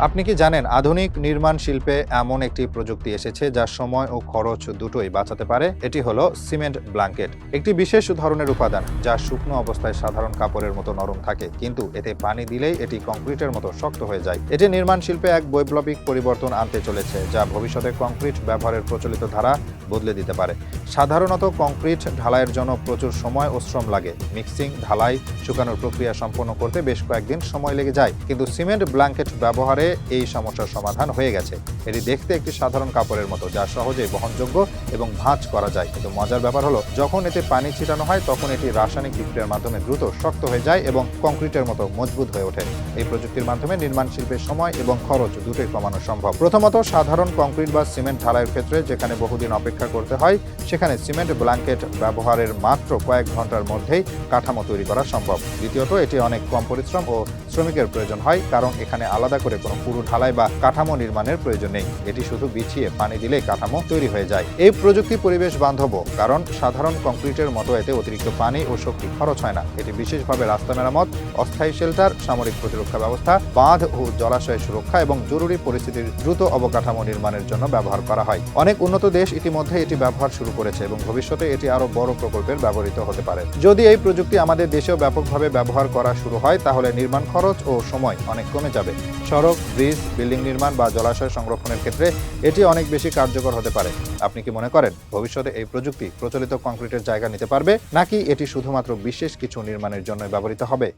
আপনি কি জানেন আধুনিক নির্মাণ শিল্পে এমন একটি প্রযুক্তি এসেছে যা সময় ও খরচ দুটোই বাঁচাতে পারে? এটি হলো সিমেন্ট ব্ল্যাঙ্কেট, একটি বিশেষ ধরনের উপাদান যা শুকনো অবস্থায় সাধারণ কাপড়ের মতো নরম থাকে, কিন্তু এতে পানি দিলেই এটি কংক্রিটের মতো শক্ত হয়ে যায়। এটি নির্মাণ শিল্পে এক বৈপ্লবিক পরিবর্তন আনতে চলেছে, যা ভবিষ্যতে কংক্রিট ব্যবহারের প্রচলিত ধারা বদলে দিতে পারে। সাধারণত কংক্রিট ঢালাইয়ের জন্য প্রচুর সময় ও শ্রম লাগে। মিক্সিং, ঢালাই, শুকানোর প্রক্রিয়া সম্পন্ন করতে বেশ কয়েকদিন সময় লেগে যায়, কিন্তু সিমেন্ট ব্ল্যাঙ্কেট ব্যবহারে এই সমস্যার সমাধান হয়ে গেছে। এটি দেখতে একটি সাধারণ কাপড়ের মতো, যা সহজেই বহনযোগ্য এবং ভাঁজ করা যায়। কিন্তু মজার ব্যাপার হলো, যখন এতে পানি ছিটানো হয় তখন এটি রাসায়নিক বিক্রিয়ার মাধ্যমে দ্রুত শক্ত হয়ে যায় এবং কংক্রিটের মতো মজবুত হয়ে ওঠে। এই প্রযুক্তির মাধ্যমে নির্মাণ শিল্পের সময় এবং খরচ দুটোই কমানো সম্ভব। প্রথমত, সাধারণ কংক্রিট বা সিমেন্ট ঢালাইয়ের ক্ষেত্রে যেখানে বহুদিন অপেক্ষা করতে হয়, সেখানে সিমেন্ট ব্ল্যাঙ্কেট ব্যবহারের মাত্র কয়েক ঘন্টার মধ্যেই কাঠামো তৈরি করা সম্ভব। দ্বিতীয়ত, এটি অনেক কম পরিশ্রম ও শ্রমিকের প্রয়োজন হয়, কারণ এখানে আলাদা করে কোনো পুরো ঢালাই বা কাঠামো নির্মাণের প্রয়োজন নেই। এটি শুধু বিছিয়ে পানি দিলেই কাঠামো তৈরি হয়ে যায়। এই প্রযুক্তি পরিবেশ বান্ধব, কারণ সাধারণ কংক্রিটের মতো এতে অতিরিক্ত পানি ও শক্তি খরচ হয় না। এটি বিশেষভাবে রাস্তা মেরামত, অস্থায়ী শেল্টার, সামরিক প্রতিরক্ষা ব্যবস্থা, বাঁধ ও জলাশয় সুরক্ষা এবং জরুরি পরিস্থিতির দ্রুত অবকাঠামো নির্মাণের জন্য ব্যবহার করা হয়। অনেক উন্নত দেশ ইতিমধ্যে এটি ব্যবহার শুরু করেছে এবং ভবিষ্যতে এটি আরো বড় প্রকল্পের ব্যবহৃত হতে পারে। যদি এই প্রযুক্তি আমাদের দেশেও ব্যাপকভাবে ব্যবহার করা শুরু হয়, তাহলে নির্মাণ খরচ ও সময় অনেক কমে যাবে। সড়ক, ব্রিজ, বিল্ডিং নির্মাণ বা জলাশয় সংরক্ষণের ক্ষেত্রে এটি অনেক বেশি কার্যকর হতে পারে। আপনি কি মনে করেন ভবিষ্যতে এই প্রযুক্তি প্রচলিত কংক্রিটের জায়গা নিতে পারবে, নাকি এটি শুধুমাত্র বিশেষ কিছু নির্মাণের জন্য ব্যবহৃত হবে?